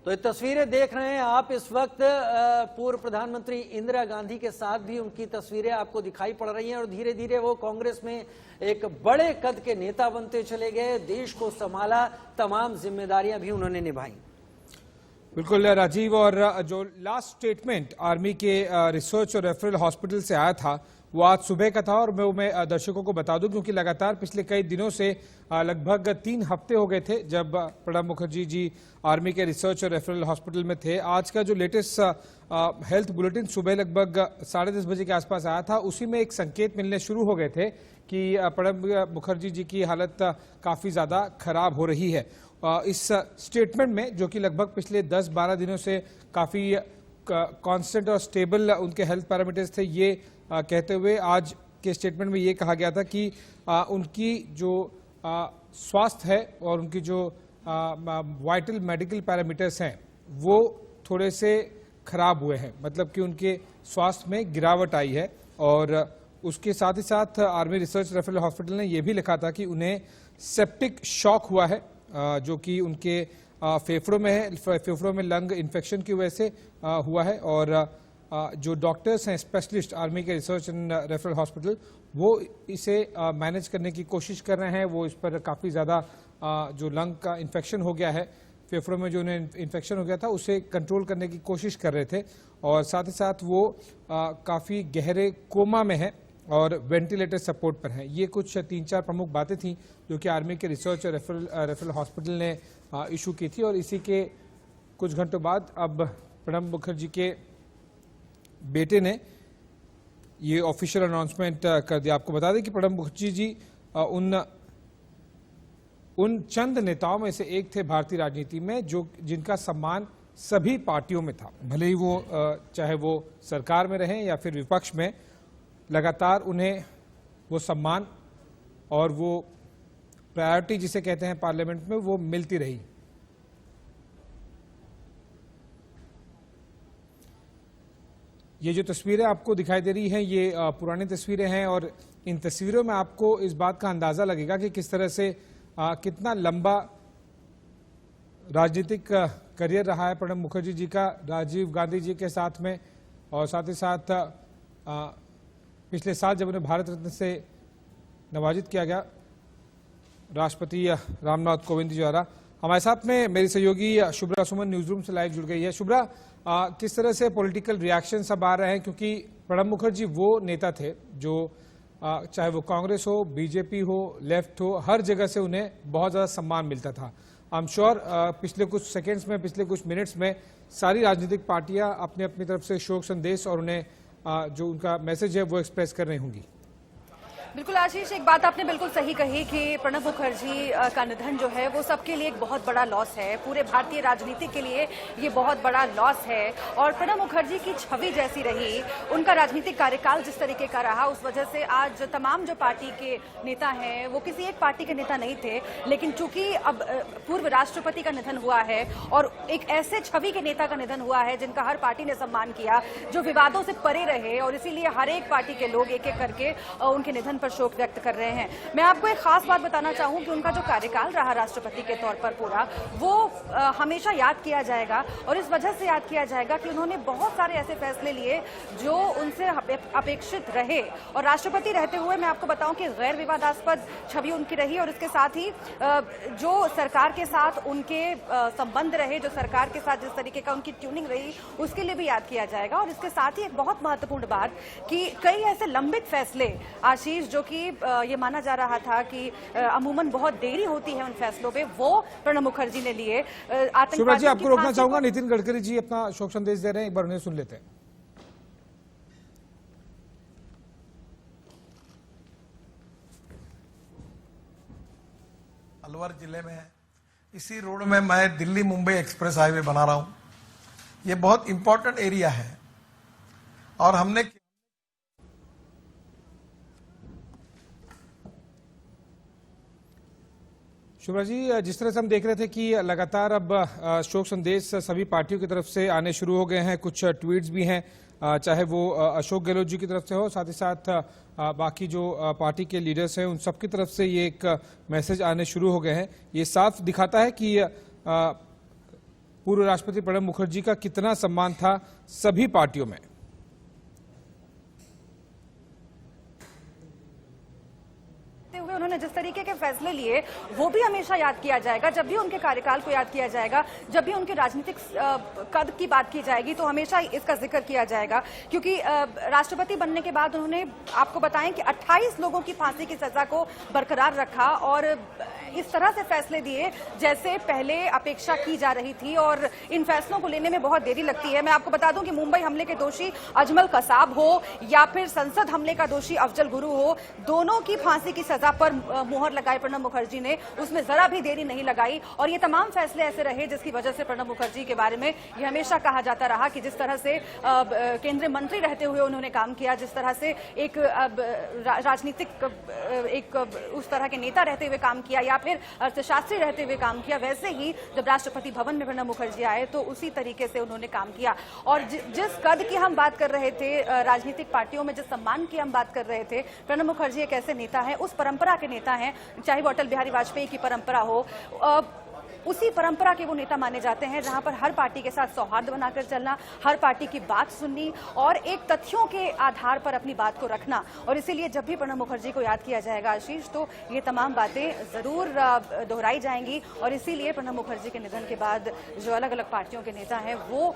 तो ये तस्वीरें देख रहे हैं आप इस वक्त पूर्व प्रधानमंत्री इंदिरा गांधी के साथ भी उनकी तस्वीरें आपको दिखाई पड़ रही हैं और धीरे धीरे वो कांग्रेस में एक बड़े कद के नेता बनते चले गए। देश को संभाला, तमाम जिम्मेदारियां भी उन्होंने निभाई। बिल्कुल राजीव, और जो लास्ट स्टेटमेंट आर्मी के रिसर्च और रेफरल हॉस्पिटल से आया था वो आज सुबह का था, और मैं दर्शकों को बता दूं क्योंकि लगातार पिछले कई दिनों से लगभग 3 हफ्ते हो गए थे जब प्रणब मुखर्जी जी आर्मी के रिसर्च और रेफरल हॉस्पिटल में थे। आज का जो लेटेस्ट हेल्थ बुलेटिन सुबह लगभग 10:30 बजे के आसपास आया था, उसी में एक संकेत मिलने शुरू हो गए थे कि प्रणब मुखर्जी जी की हालत काफी ज्यादा खराब हो रही है। इस स्टेटमेंट में, जो कि लगभग पिछले 10-12 दिनों से काफी कांस्टेंट और स्टेबल उनके हेल्थ पैरामीटर्स थे, ये कहते हुए आज के स्टेटमेंट में ये कहा गया था कि उनकी जो स्वास्थ्य है और उनकी जो वाइटल मेडिकल पैरामीटर्स हैं वो थोड़े से खराब हुए हैं, मतलब कि उनके स्वास्थ्य में गिरावट आई है। और उसके साथ ही साथ आर्मी रिसर्च रेफरल हॉस्पिटल ने यह भी लिखा था कि उन्हें सेप्टिक शॉक हुआ है, जो कि उनके फेफड़ों में है, फेफड़ों में लंग इन्फेक्शन की वजह से हुआ है। और जो डॉक्टर्स हैं, स्पेशलिस्ट आर्मी के रिसर्च एंड रेफरल हॉस्पिटल, वो इसे मैनेज करने की कोशिश कर रहे हैं। वो इस पर काफ़ी ज़्यादा जो लंग का इन्फेक्शन हो गया है, फेफड़ों में जो उन्हें इन्फेक्शन हो गया था, उसे कंट्रोल करने की कोशिश कर रहे थे। और साथ ही साथ वो काफ़ी गहरे कोमा में है और वेंटिलेटर सपोर्ट पर हैं। ये कुछ 3-4 प्रमुख बातें थीं जो कि आर्मी के रिसर्च और रेफरल हॉस्पिटल ने इशू की थी। और इसी के कुछ घंटों बाद अब प्रणब मुखर्जी के बेटे ने ये ऑफिशियल अनाउंसमेंट कर दिया। आपको बता दें कि प्रणब मुखर्जी जी उन चंद नेताओं में से एक थे भारतीय राजनीति में जिनका सम्मान सभी पार्टियों में था, भले ही वो चाहे वो सरकार में रहें या फिर विपक्ष में, लगातार उन्हें वो सम्मान और वो प्रायोरिटी जिसे कहते हैं पार्लियामेंट में, वो मिलती रही। ये जो तस्वीरें आपको दिखाई दे रही हैं ये पुरानी तस्वीरें हैं, और इन तस्वीरों में आपको इस बात का अंदाजा लगेगा कि किस तरह से कितना लंबा राजनीतिक करियर रहा है प्रणब मुखर्जी जी का राजीव गांधी जी के साथ में। और साथ ही साथ पिछले साल जब उन्हें भारत रत्न से नवाजित किया गया राष्ट्रपति रामनाथ कोविंद जी द्वारा। हमारे साथ में मेरी सहयोगी शुभ्रा सुमन न्यूज रूम से लाइव जुड़ गई है। शुभ्रा, किस तरह से पॉलिटिकल रिएक्शन सब आ रहे हैं, क्योंकि प्रणब मुखर्जी वो नेता थे जो चाहे वो कांग्रेस हो, बीजेपी हो, लेफ्ट हो, हर जगह से उन्हें बहुत ज्यादा सम्मान मिलता था। आई एम श्योर पिछले कुछ सेकेंड्स में, पिछले कुछ मिनट्स में सारी राजनीतिक पार्टियां अपनी अपनी तरफ से शोक संदेश और उन्हें जो उनका मैसेज है वो एक्सप्रेस कर रही होंगी। बिल्कुल आशीष, एक बात आपने बिल्कुल सही कही कि प्रणब मुखर्जी का निधन जो है वो सबके लिए एक बहुत बड़ा लॉस है, पूरे भारतीय राजनीति के लिए ये बहुत बड़ा लॉस है। और प्रणब मुखर्जी की छवि जैसी रही, उनका राजनीतिक कार्यकाल जिस तरीके का रहा, उस वजह से आज तमाम जो पार्टी के नेता हैं वो किसी एक पार्टी के नेता नहीं थे, लेकिन चूंकि अब पूर्व राष्ट्रपति का निधन हुआ है और एक ऐसे छवि के नेता का निधन हुआ है जिनका हर पार्टी ने सम्मान किया, जो विवादों से परे रहे, और इसीलिए हर एक पार्टी के लोग एक एक करके उनके निधन पर शोक व्यक्त कर रहे हैं। मैं आपको एक खास बात बताना चाहूं कि उनका जो कार्यकाल रहा राष्ट्रपति के तौर पर पूरा, वो हमेशा याद किया जाएगा, और इस वजह से याद किया जाएगा कि उन्होंने बहुत सारे ऐसे फैसले लिए जो उनसे अपेक्षित रहे। और राष्ट्रपति रहते हुए मैं आपको बताऊं कि गैर विवादास्पद छवि उनकी रही, और इसके साथ ही जो सरकार के साथ उनके संबंध रहे, जो सरकार के साथ जिस तरीके का उनकी ट्यूनिंग रही, उसके लिए भी याद किया जाएगा। और इसके साथ ही एक बहुत महत्वपूर्ण बात कि कई ऐसे लंबित फैसले आशीष, जो कि ये माना जा रहा था कि अमूमन बहुत देरी होती है उन फैसलों पे, वो प्रणब मुखर्जी ने लिए। शुभ्रा जी, आपको रोकना चाहूंगा, नितिन गडकरी जी अपना शोक संदेश दे रहे हैं, एक बार उन्हें सुन लेते हैं। अलवर जिले में इसी रोड में मैं दिल्ली मुंबई एक्सप्रेस हाईवे बना रहा हूं। ये बहुत इंपॉर्टेंट एरिया है, और हमने शुभ्रा जी, जिस तरह से हम देख रहे थे कि लगातार अब शोक संदेश सभी पार्टियों की तरफ से आने शुरू हो गए हैं, कुछ ट्वीट्स भी हैं, चाहे वो अशोक गहलोत जी की तरफ से हो, साथ ही साथ बाकी जो पार्टी के लीडर्स हैं उन सब की तरफ से ये एक मैसेज आने शुरू हो गए हैं। ये साफ दिखाता है कि पूर्व राष्ट्रपति प्रणब मुखर्जी का कितना सम्मान था सभी पार्टियों में। उन्होंने जिस तरीके के फैसले लिए वो भी हमेशा याद किया जाएगा। जब भी उनके कार्यकाल को याद किया जाएगा, जब भी उनके राजनीतिक कद की बात की जाएगी तो हमेशा इसका जिक्र किया जाएगा, क्योंकि राष्ट्रपति बनने के बाद उन्होंने, आपको बताएं कि 28 लोगों की फांसी की सजा को बरकरार रखा और इस तरह से फैसले दिए जैसे पहले अपेक्षा की जा रही थी, और इन फैसलों को लेने में बहुत देरी लगती है। मैं आपको बता दूं कि मुंबई हमले के दोषी अजमल कसाब हो या फिर संसद हमले का दोषी अफजल गुरु हो, दोनों की फांसी की सजा पर मुहर लगाई प्रणब मुखर्जी ने, उसमें जरा भी देरी नहीं लगाई। और ये तमाम फैसले ऐसे रहे जिसकी वजह से प्रणब मुखर्जी के बारे में ये हमेशा कहा जाता रहा कि जिस तरह से केंद्रीय मंत्री रहते हुए उन्होंने काम किया, जिस तरह से एक राजनीतिक एक उस तरह के नेता रहते हुए काम किया या फिर अर्थशास्त्री रहते हुए काम किया, वैसे ही जब राष्ट्रपति भवन में प्रणब मुखर्जी आए तो उसी तरीके से उन्होंने काम किया। और जिस कद की हम बात कर रहे थे, राजनीतिक पार्टियों में जिस सम्मान की हम बात कर रहे थे, प्रणब मुखर्जी एक ऐसे नेता है, उस परंपरा के नेता हैं, चाहे वो अटल बिहारी वाजपेयी की परंपरा हो, उसी परंपरा के वो नेता माने जाते हैं जहां पर हर पार्टी के साथ सौहार्द बनाकर चलना, हर पार्टी की बात सुननी और एक तथ्यों के आधार पर अपनी बात को रखना। और इसीलिए जब भी प्रणब मुखर्जी को याद किया जाएगा आशीष, तो ये तमाम बातें जरूर दोहराई जाएंगी। और इसीलिए प्रणब मुखर्जी के निधन के बाद जो अलग अलग पार्टियों के नेता हैं वो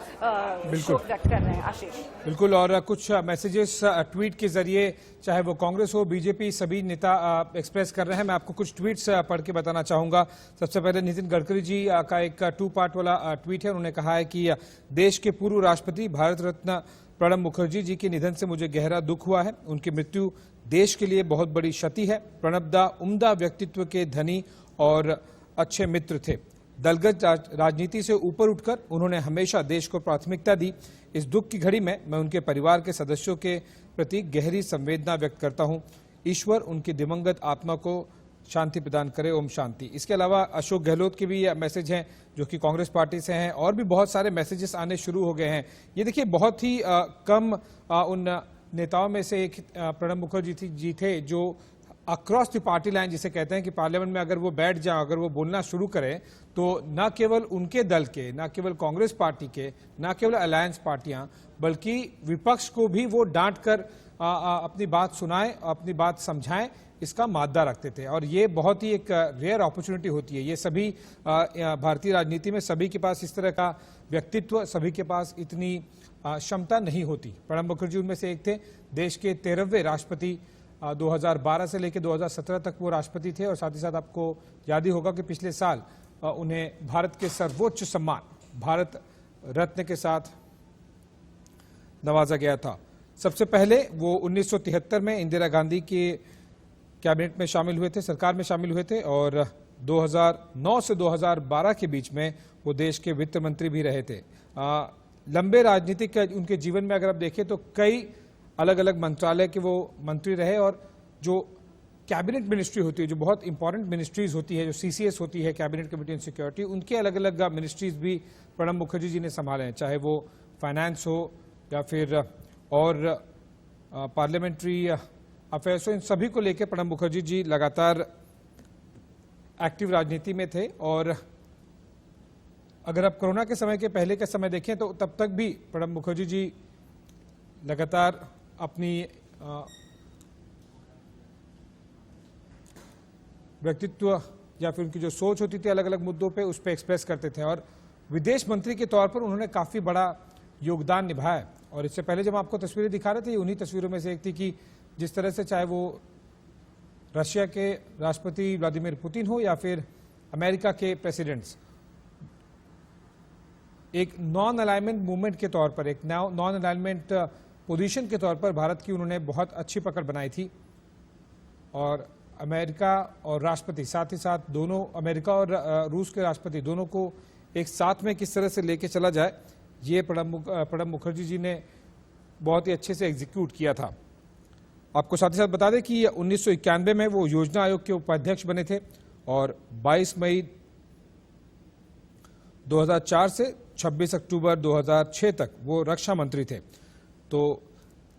शोक व्यक्त कर रहे हैं आशीष। बिल्कुल, और कुछ मैसेजेस ट्वीट के जरिए चाहे वो कांग्रेस हो, बीजेपी, सभी नेता एक्सप्रेस कर रहे हैं। मैं आपको कुछ ट्वीट्स पढ़ के बताना चाहूंगा। सबसे पहले नितिन गडकरी जी का एक 2 पार्ट वाला ट्वीट है। उन्होंने कहा है कि देश के पूर्व राष्ट्रपति भारत रत्न प्रणब मुखर्जी जी के निधन से मुझे गहरा दुख हुआ है। उनकी मृत्यु देश के लिए बहुत बड़ी क्षति है। प्रणब दा उम्दा व्यक्तित्व के धनी और अच्छे मित्र थे। दलगत राजनीति से ऊपर उठकर उन्होंने हमेशा देश को प्राथमिकता दी। इस दुख की घड़ी में मैं उनके परिवार के सदस्यों के प्रति गहरी संवेदना व्यक्त करता हूं। ईश्वर उनकी दिवंगत आत्मा को शांति प्रदान करे, ओम शांति। इसके अलावा अशोक गहलोत के भी मैसेज हैं जो कि कांग्रेस पार्टी से हैं, और भी बहुत सारे मैसेजेस आने शुरू हो गए हैं। ये देखिए, बहुत ही कम उन नेताओं में से एक प्रणब मुखर्जी जी थे जो अक्रॉस द पार्टी लाइन जिसे कहते हैं कि पार्लियामेंट में अगर वो बैठ जाएं, अगर वो बोलना शुरू करें तो न केवल उनके दल के, न केवल कांग्रेस पार्टी के, न केवल अलायंस पार्टियां, बल्कि विपक्ष को भी वो डांट कर अपनी बात सुनाएं, अपनी बात समझाएं, इसका मादा रखते थे। और ये बहुत ही एक रेयर अपॉर्चुनिटी होती है। ये सभी भारतीय राजनीति में सभी के पास इस तरह का व्यक्तित्व, सभी के पास इतनी क्षमता नहीं होती। प्रणब मुखर्जी उनमें से एक थे। देश के 13वें राष्ट्रपति, 2012 से लेकर 2017 तक वो राष्ट्रपति थे। और साथ ही साथ आपको याद ही होगा कि पिछले साल उन्हें भारत के सर्वोच्च सम्मान भारत रत्न के साथ नवाजा गया था। सबसे पहले वो 1973 में इंदिरा गांधी के कैबिनेट में शामिल हुए थे, सरकार में शामिल हुए थे, और 2009 से 2012 के बीच में वो देश के वित्त मंत्री भी रहे थे। लंबे राजनीतिक उनके जीवन में अगर आप देखें तो कई अलग अलग मंत्रालय के वो मंत्री रहे, और जो कैबिनेट मिनिस्ट्री होती है, जो बहुत इंपॉर्टेंट मिनिस्ट्रीज होती है, जो सीसीएस होती है, कैबिनेट कमेटी ऑन सिक्योरिटी, उनके अलग अलग मिनिस्ट्रीज भी प्रणब मुखर्जी जी ने संभाले हैं, चाहे वो फाइनेंस हो या फिर और पार्लियामेंट्री अफेयर्स हो। इन सभी को लेकर प्रणब मुखर्जी जी लगातार एक्टिव राजनीति में थे। और अगर आप कोरोना के समय के पहले के समय देखें तो तब तक भी प्रणब मुखर्जी जी लगातार अपनी व्यक्तित्व या फिर उनकी जो सोच होती थी अलग अलग मुद्दों पे, उस पर एक्सप्रेस करते थे। और विदेश मंत्री के तौर पर उन्होंने काफी बड़ा योगदान निभाया। और इससे पहले जब आपको तस्वीरें दिखा रहे थे, उन्हीं तस्वीरों में से एक थी कि जिस तरह से चाहे वो रशिया के राष्ट्रपति व्लादिमीर पुतिन हो या फिर अमेरिका के प्रेसिडेंट्स, एक नॉन अलाइनमेंट मूवमेंट के तौर पर, एक नॉन अलाइनमेंट पोजीशन के तौर पर भारत की उन्होंने बहुत अच्छी पकड़ बनाई थी। और अमेरिका और राष्ट्रपति, साथ ही साथ दोनों, अमेरिका और रूस के राष्ट्रपति दोनों को एक साथ में किस तरह से लेके चला जाए, ये प्रणब मुखर्जी जी ने बहुत ही अच्छे से एग्जीक्यूट किया था। आपको साथ ही साथ बता दें कि 1991 में वो योजना आयोग के उपाध्यक्ष बने थे, और 22 मई 2004 से 26 अक्टूबर 2006 तक वो रक्षा मंत्री थे। तो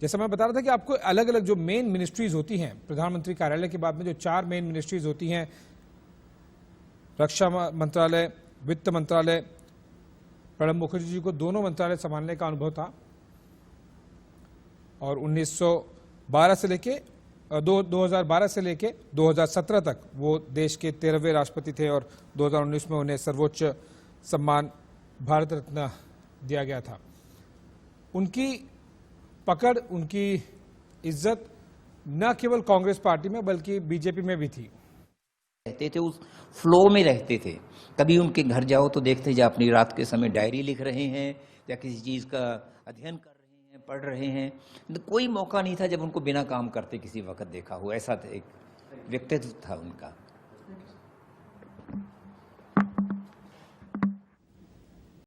जैसा मैं बता रहा था कि आपको अलग अलग जो मेन मिनिस्ट्रीज होती हैं, प्रधानमंत्री कार्यालय के बाद में जो 4 मेन मिनिस्ट्रीज होती हैं, रक्षा मंत्रालय, वित्त मंत्रालय, प्रणब मुखर्जी जी को दोनों मंत्रालय संभालने का अनुभव था और 2012 से लेके 2012 से लेके 2017 तक वो देश के 13वें राष्ट्रपति थे और 2019 में उन्हें सर्वोच्च सम्मान भारत रत्न दिया गया था। उनकी पकड़, उनकी इज्जत न केवल कांग्रेस पार्टी में बल्कि बीजेपी में भी थी। रहते थे, उस फ्लो में रहते थे। कभी उनके घर जाओ तो देखते जा अपनी रात के समय डायरी लिख रहे हैं या किसी चीज़ का अध्ययन कर रहे हैं, पढ़ रहे हैं। तो कोई मौका नहीं था जब उनको बिना काम करते किसी वक्त देखा हो। ऐसा एक व्यक्तित्व था उनका।